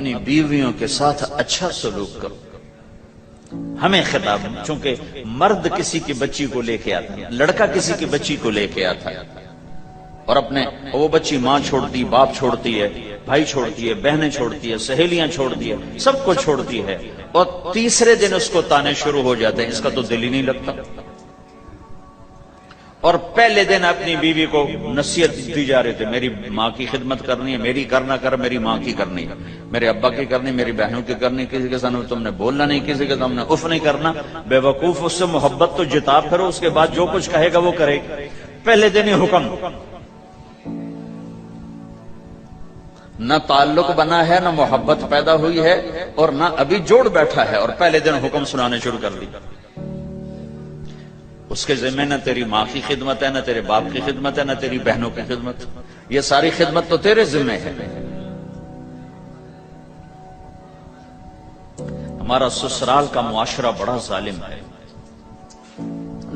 اپنی بیویوں کے ساتھ اچھا سلوک کرو. ہمیں خطاب، چونکہ مرد کسی کی بچی کو لے کے آتا ہے، لڑکا کسی کی بچی کو لے کے آتا ہے، اور وہ بچی ماں چھوڑتی، باپ چھوڑتی ہے، بھائی چھوڑتی ہے، بہنیں چھوڑتی ہے، سہیلیاں چھوڑتی ہے، سب کو چھوڑتی ہے، اور تیسرے دن اس کو تانے شروع ہو جاتے ہیں، اس کا تو دل ہی نہیں لگتا. اور پہلے دن اپنی بیوی کو نصیحت دی جا رہے تھے، میری ماں کی خدمت کرنی ہے، میری کرنا کر، میری ماں کی کرنی ہے، میرے ابا کی کرنی، میری بہنوں کی کرنی، کسی کے سامنے تم نے بولنا نہیں، کسی کے سامنے اف نہیں کرنا. بے وقوف، اس سے محبت تو جتا کرو، اس کے بعد جو کچھ کہے گا وہ کرے. پہلے دن ہی حکم، نہ تعلق بنا ہے، نہ محبت پیدا ہوئی ہے، اور نہ ابھی جوڑ بیٹھا ہے، اور پہلے دن حکم سنانے شروع کر دی. اس کے ذمہ نہ تیری ماں کی خدمت ہے، نہ تیرے باپ کی خدمت ہے، نہ تیری بہنوں کی خدمت. یہ ساری خدمت تو تیرے ذمہ ہے. ہمارا سسرال کا معاشرہ بڑا ظالم ہے.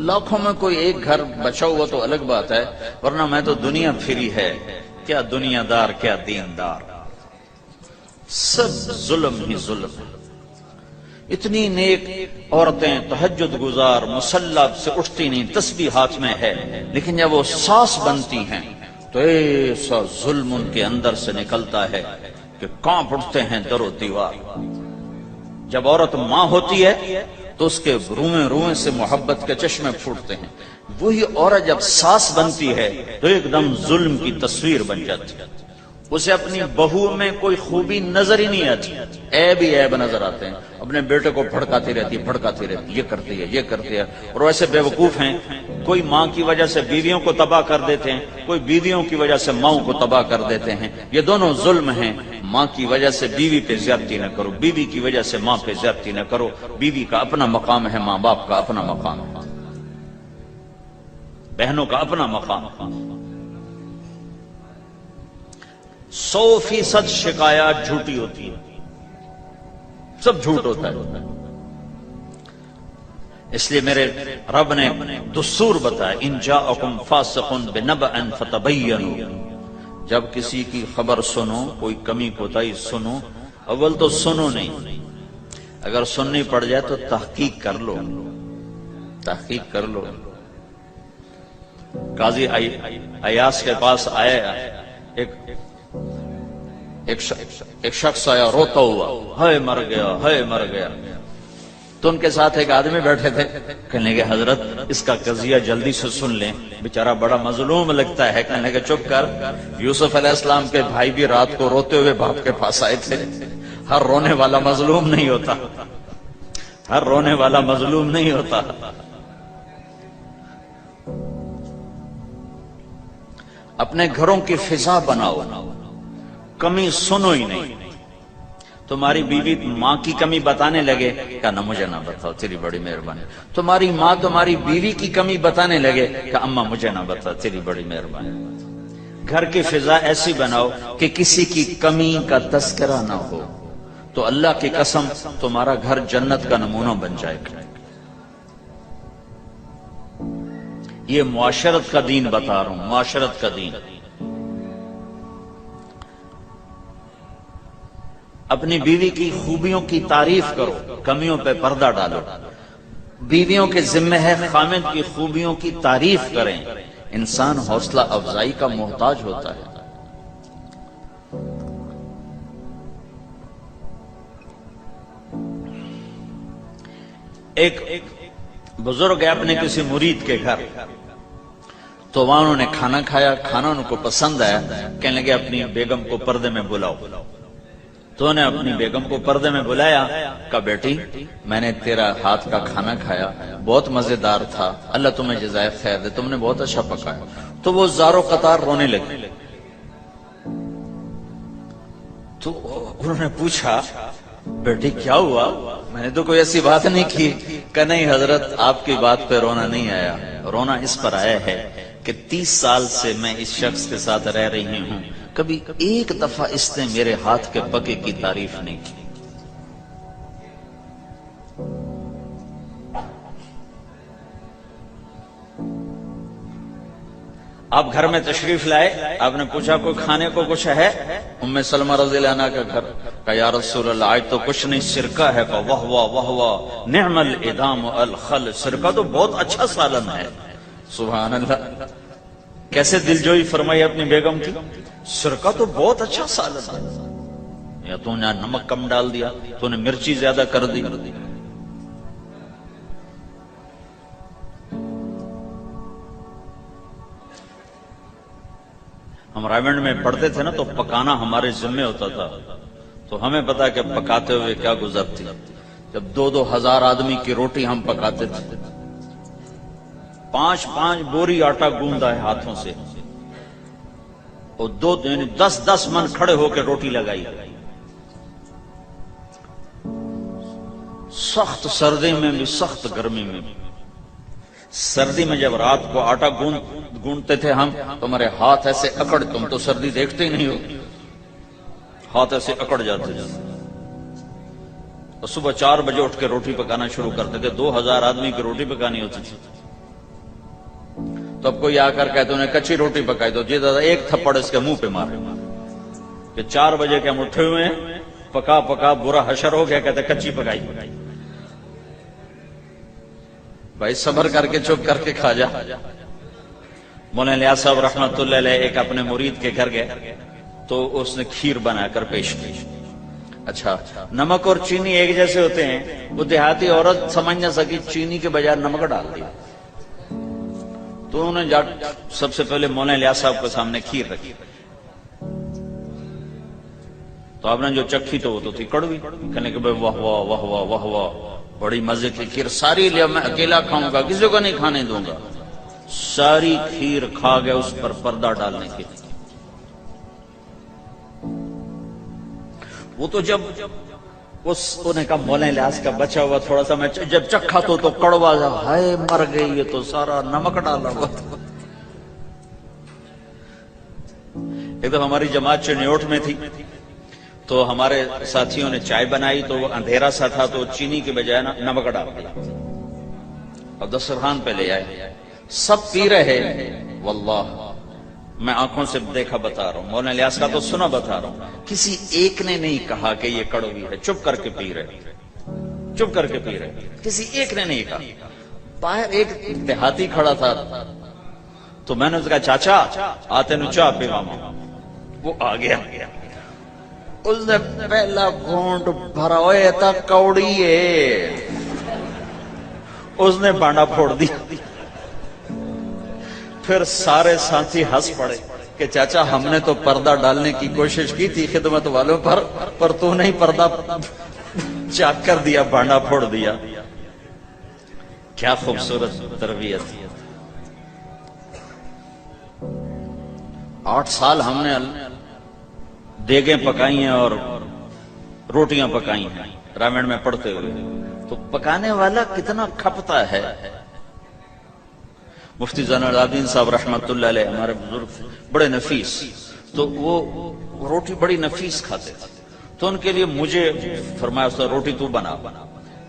لاکھوں میں کوئی ایک گھر بچا ہوا تو الگ بات ہے، ورنہ میں تو دنیا پھری ہے، کیا دنیا دار کیا دیندار، سب ظلم ہی ظلم ہے. اتنی نیک عورتیں تہجد گزار مسلح سے اٹھتی نہیں، تسبیح ہاتھ میں ہے، لیکن جب وہ ساس بنتی ہیں تو ایسا ظلم ان کے اندر سے نکلتا ہے کہ کانپ اٹھتے ہیں در و دیوار. جب عورت ماں ہوتی ہے تو اس کے روئیں روئیں سے محبت کے چشمے پھوٹتے ہیں. وہی عورت جب ساس بنتی ہے تو ایک دم ظلم کی تصویر بن جاتی ہے. اسے اپنی بہو میں کوئی خوبی نظر ہی نہیں آتی، عیب ہی عیب نظر آتے ہیں. اپنے بیٹے کو بھڑکاتی رہتی، یہ کرتی ہے، یہ کرتی ہے. اور ویسے بے وقوف ہیں، کوئی ماں کی وجہ سے بیویوں کو تباہ کر دیتے ہیں، کوئی بیویوں کی وجہ سے ماؤں کو تباہ کر دیتے ہیں. یہ دونوں ظلم ہیں. ماں کی وجہ سے بیوی پہ زیادتی نہ کرو، بیوی کی وجہ سے ماں پہ زیادتی نہ کرو. بیوی کا اپنا مقام ہے، ماں باپ کا اپنا مقام ہے، بہنوں کا اپنا مقام ہے. 100% شکایات جھوٹی ہوتی ہے، سب جھوٹ ہوتا ہے. اس لیے میرے رب نے دستور بتایا، ان جاءکم فاسق بنبأ فتبینوا. جب کسی کی خبر سنو، کوئی کمی کوتاہی سنو، اول تو سنو نہیں، اگر سننی پڑ جائے تو تحقیق کر لو، تحقیق کر لو. قاضی ایاس کے پاس آیا ایک شخص آیا روتا ہوا، ہائے مر گیا، ہائے مر گیا. تو ان کے ساتھ ایک آدمی بیٹھے تھے، کہنے لگے حضرت اس کا قضیہ جلدی سے سن لیں، بیچارہ بڑا مظلوم لگتا ہے. کہنے لگے چپ کر، یوسف علیہ السلام کے بھائی بھی رات کو روتے ہوئے باپ کے پاس آئے تھے. ہر رونے والا مظلوم نہیں ہوتا، ہر رونے والا مظلوم نہیں ہوتا. اپنے گھروں کی فضا بناؤ، کمی سنو ہی نہیں. تمہاری بیوی ماں کی کمی بتانے لگے، کہا مجھے نہ بتاؤ، تیری بڑی مہربانی. تمہاری ماں تمہاری بیوی کی کمی بتانے لگے، کہا اماں مجھے نہ بتاؤ، تیری بڑی مہربانی. گھر کی فضا ایسی بناؤ کہ کسی کی کمی کا تذکرہ نہ ہو، تو اللہ کی قسم تمہارا گھر جنت کا نمونہ بن جائے گا. یہ معاشرت کا دین بتا رہا ہوں، معاشرت کا دین. اپنی بیوی کی خوبیوں کی تعریف کرو، کمیوں پہ پردہ ڈالو. بیویوں کے ذمہ ہے خامد کی خوبیوں کی تعریف کریں. انسان حوصلہ افزائی کا محتاج ہوتا ہے. ایک بزرگ ہے اپنے کسی مرید کے گھر، تو وہاں انہوں نے کھانا کھایا، کھانا ان کو پسند آیا. کہنے لگے اپنی بیگم کو پردے میں بلاؤ. تو انہیں اپنی بیگم کو پردے میں بلایا، کہا بیٹی میں نے تیرا ہاتھ کا کھانا کھایا، بہت مزیدار تھا، اللہ تمہیں جزائے خیر دے، تم نے بہت اچھا پکایا. تو وہ زارو قطار رونے لگی. تو انہوں نے پوچھا بیٹی کیا ہوا؟ میں نے تو کوئی ایسی بات نہیں کی. کہ نہیں حضرت آپ کی بات پہ رونا نہیں آیا، رونا اس پر آیا ہے کہ 30 سال سے میں اس شخص کے ساتھ رہ رہی ہوں، کبھی ایک دفعہ اس نے میرے ہاتھ کے پکے کی تعریف نہیں کی. آپ گھر میں تشریف لائے، آپ نے پوچھا کوئی کھانے کو کچھ ہے؟ ام سلمہ رضی اللہ عنہ کا گھر، کہ یا رسول اللہ آج تو کچھ نہیں، سرکہ ہے، کہ واہ واہ واہ واہ نعم الادام الخل، سرکہ تو بہت اچھا سالن ہے۔ سبحان اللہ، کیسے دلجوئی فرمائی اپنی بیگم کی، سرکہ تو بہت اچھا سالن ہے، یا تو نے نمک کم ڈال دیا، تو نے مرچی زیادہ کر دی۔ ہم رائمنڈ میں پڑھتے تھے نا تو پکانا ہمارے ذمہ ہوتا تھا، تو ہمیں پتا کہ پکاتے ہوئے کیا گزرتی۔ جب 2,000 آدمی کی روٹی ہم پکاتے تھے، 5 بوری آٹا گوندا ہے ہاتھوں سے، اور 10 من کھڑے ہو کے روٹی لگائی، سخت سردی میں بھی سخت گرمی میں بھی۔ سردی میں جب رات کو آٹا گونڈتے تھے ہم، تو ہمارے ہاتھ ایسے اکڑ، تم تو سردی دیکھتے ہی نہیں ہو، ہاتھ ایسے اکڑ جاتے تھے، اور صبح 4 بجے اٹھ کے روٹی پکانا شروع کرتے تھے، 2,000 آدمی کی روٹی پکانی ہوتی تھی۔ تو اب کوئی آ کر کہتے انہیں کچی روٹی پکائی دو، جی دادا ایک تھپڑ اس کے منہ پہ مارے کہ 4 بجے کے ہم اٹھے ہوئے ہیں، پکا پکا برا حشر ہو گیا، کہتے کچی پکائی۔ بھائی صبر کر کے چپ کر کے کھا جا۔ مولانا الیاس صاحب رحمت اللہ علیہ ایک اپنے مرید کے گھر گئے تو اس نے کھیر بنا کر پیش کی۔ اچھا، نمک اور چینی ایک جیسے ہوتے ہیں، وہ دیہاتی عورت سمجھ نہ سکی، چینی کے بجائے نمک ڈال دیا، تو انہوں نے جا سب سے پہلے مولانا الیاس صاحب کے سامنے کھیر رکھی، تو آپ نے جو چکھی تو وہ تو تھی کڑوی، کہنے کہ واہ واہ واہ واہ واہ واہ، بڑی مزے کی کھیر، ساری لیا میں اکیلا کھاؤں گا، کسی کو نہیں کھانے دوں گا۔ ساری کھیر کھا گیا، اس پر پردہ ڈالنے کے لیے۔ وہ تو جب انہوں نے کہا مولانا الیاس کا بچا ہوا تھوڑا سا میں جب چکھا تو کڑوا جا، ہائے مر گئی، یہ تو سارا نمک ڈالا ہوا تھا۔ ایک دفعہ ہماری جماعت چنیوٹ میں تھی، تو ہمارے ساتھیوں نے چائے بنائی، تو وہ اندھیرا سا تھا، تو چینی کے بجائے نمک ڈال دیا اور دسترخوان پہ لے آئے، سب پی رہے، واللہ میں آنکھوں سے دیکھا بتا رہا ہوں، مولانا الیاس کا تو سنا بتا رہا ہوں، کسی ایک نے نہیں کہا کہ یہ کڑوی ہے، چپ کر کے پی رہے، چپ کر کے پی رہے، کسی ایک نے نہیں کہا۔ باہر ایک دیہاتی کھڑا تھا، تو میں نے اس کہا چاچا آتے نو چاہ پی ماما، وہ آ گیا، اس نے پہلا گھونٹ بھرا، ہوئے تھا کوڑی ہے، اس نے بانڈا پھوڑ دیا۔ پھر سارے ساتھی ہنس پڑے کہ چاچا ہم نے تو پردہ ڈالنے کی کوشش کی تھی خدمت والوں پر تو نہیں پردہ چاک کر دیا، بانڈا پھوڑ دیا۔ کیا خوبصورت تربیت۔ 8 سال ہم نے دیگیں پکائی ہیں اور روٹیاں پکائی ہیں رامن میں پڑھتے ہوئے، تو پکانے والا کتنا کھپتا ہے۔ مفتی زین العابدین صاحب رحمت اللہ علیہ ہمارے بزرگ بڑے نفیس، تو وہ روٹی بڑی نفیس کھاتے تھے، تو ان کے لیے مجھے فرمایا روٹی تو بنا۔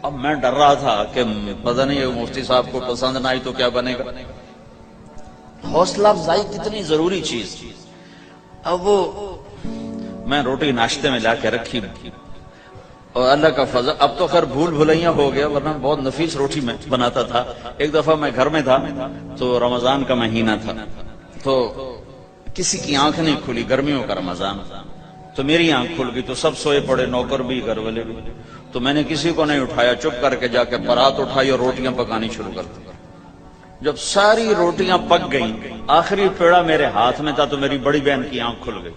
اب میں ڈر رہا تھا کہ پتہ نہیں مفتی صاحب کو پسند نہ آئی تو کیا بنے گا۔ حوصلہ افزائی کتنی ضروری چیز۔ اب وہ میں روٹی ناشتے میں لا کے رکھی، اور اللہ کا فضل، اب تو خیر بھول بھلیاں ہو گیا، ورنہ بہت نفیس روٹی میں بناتا تھا۔ ایک دفعہ میں گھر میں تھا، تو رمضان کا مہینہ تھا، تو کسی کی آنکھ نہیں کھلی، گرمیوں کا رمضان، تو میری آنکھ کھل گئی، تو سب سوئے پڑے، نوکر بھی گھر والے بھی، تو میں نے کسی کو نہیں اٹھایا، چپ کر کے جا کے پرات اٹھائی اور روٹیاں پکانی شروع کر دی۔ جب ساری روٹیاں پک گئیں، آخری پیڑا میرے ہاتھ میں تھا، تو میری بڑی بہن کی آنکھ کھل گئی،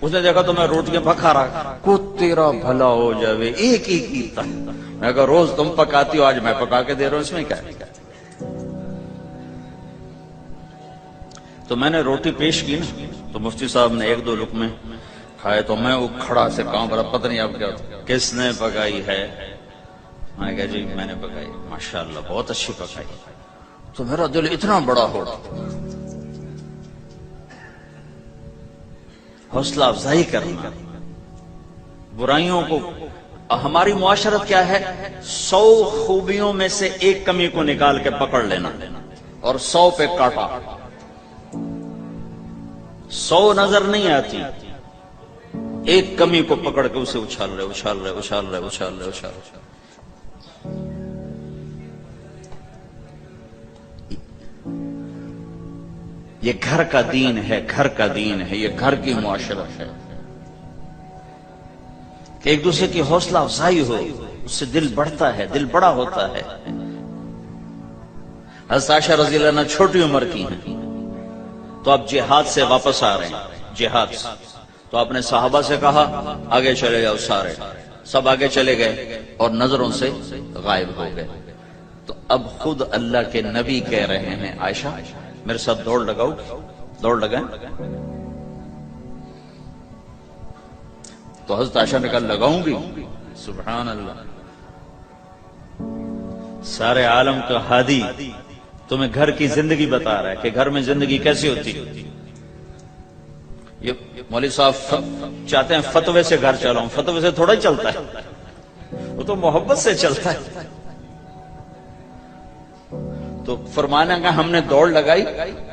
اس نے دیکھا تو میں روٹیاں پکا رہا، کو تیرا بھلا ہو جاوے، ایک ہی کیتا۔ میں کہا روز تم پکاتی ہو، آج میں پکا کے دے رہا ہوں، اس میں کیا ہے۔ تو میں نے روٹی پیش کی نا، تو مفتی صاحب نے 1-2 لقمے کھائے، تو میں وہ کھڑا سے کام برا، پتہ نہیں اب کیا کس نے پکائی ہے۔ میں کہا جی میں نے پکائی، ماشاءاللہ بہت اچھی پکائی۔ تو میرا دل اتنا بڑا ہو، حوصلہ افزائی کرنا، برائیوں کو۔ ہماری معاشرت کیا ہے، 100 خوبیوں میں سے ایک کمی کو نکال کے پکڑ لینا اور 100 پہ کاٹا۔ 100 نظر نہیں آتی، ایک کمی کو پکڑ کے اسے اچھال رہے اچھال رہے اچھال رہے اچھال رہے اچھال رہے. یہ گھر کا دین ہے، گھر کا دین ہے، یہ گھر کی معاشرت ہے کہ ایک دوسرے کی حوصلہ افزائی ہو، اس سے دل بڑھتا ہے، دل بڑا ہوتا ہے. حضرت عائشہ رضی اللہ عنہ چھوٹی عمر کی ہیں تو اب جہاد سے واپس آ رہے ہیں، جہاد سے. تو آپ نے صحابہ سے کہا آگے چلے جاؤ، سارے سب آگے چلے گئے اور نظروں سے غائب ہو گئے. تو اب خود اللہ کے نبی کہہ رہے ہیں عائشہ میرے ساتھ دوڑ لگاؤ، دوڑ لگائیں. تو حضرت عائشہ نے کہا لگاؤں گی. سبحان اللہ، سارے عالم کا ہادی تمہیں گھر کی زندگی بتا رہا ہے کہ گھر میں زندگی کیسی ہوتی. یہ مولوی صاحب چاہتے ہیں فتوے سے گھر چلاؤں، فتوے سے تھوڑا ہی چلتا ہے، وہ تو محبت سے چلتا ہے. تو فرمانا کہ ہم نے دوڑ لگائی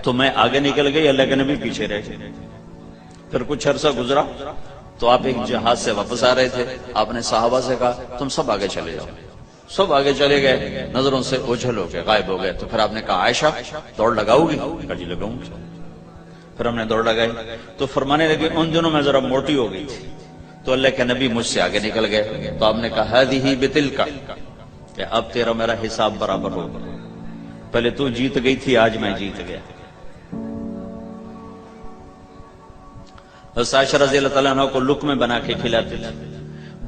تو میں آگے نکل گئی، اللہ کے نبی پیچھے رہ گئے. پھر کچھ عرصہ گزرا تو آپ ایک جہاز سے واپس آ رہے تھے. آپ نے صحابہ سے کہا تم سب آگے چلے جاؤ. سب آگے چلے گئے، نظروں سے اوجھل ہو گئے، غائب ہو گئے. تو پھر آپ نے کہا عائشہ دوڑ لگاؤ گی؟ کہا جی لگاؤں گی. پھر ہم نے دوڑ لگائی تو فرمانے لگے ان دنوں میں ذرا موٹی ہو گئی تھی. تو اللہ کے نبی مجھ سے آگے نکل گئے. تو آپ نے کہا ہذہ بتلک، کہ اب تیرا میرا حساب برابر ہوگا. پہلے تو جیت گئی تھی، آج میں جیت گیا. حضرت عائشہ رضی اللہ تعالیٰ عنہ کو لقمے بنا کے کھلاتے تھے.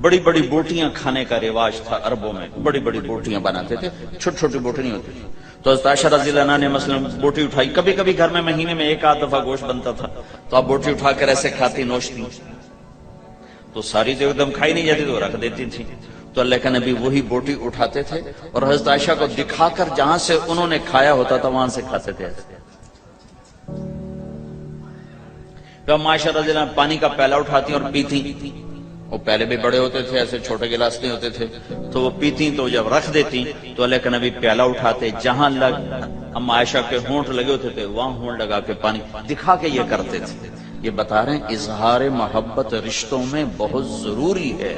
بڑی بڑی بوٹیاں کھانے کا رواج تھا عربوں میں، بڑی بڑی بوٹیاں بناتے تھے، چھوٹی چھوٹی بوٹی نہیں ہوتی تھی. تو حضرت عائشہ رضی اللہ عنہ نے مثلا بوٹی اٹھائی، کبھی کبھی گھر میں مہینے میں ایک آدھ دفعہ گوشت بنتا تھا تو آپ بوٹی اٹھا کر ایسے کھاتی نوچتی. تو ساری تو ایک دم کھائی نہیں جاتی تو رکھ دیتی تھی. تو اللہ کا نبی وہی بوٹی اٹھاتے تھے اور حضرت عائشہ کو دکھا کر جہاں سے انہوں نے کھایا ہوتا تھا وہاں سے کھاتے تھے. عائشہ رضی اللہ عنہ پانی کا پیالہ اٹھاتی اور پیتی. وہ پہلے بھی بڑے ہوتے تھے، ایسے چھوٹے گلاس نہیں ہوتے تھے. تو وہ پیتی تو جب رکھ دیتی تو اللہ کے نبی پیالہ اٹھاتے، جہاں اما عائشہ کے ہونٹ لگے ہوتے تھے وہاں ہونٹ لگا کے پانی دکھا کے یہ کرتے تھے. یہ بتا رہے ہیں اظہار محبت رشتوں میں بہت ضروری ہے.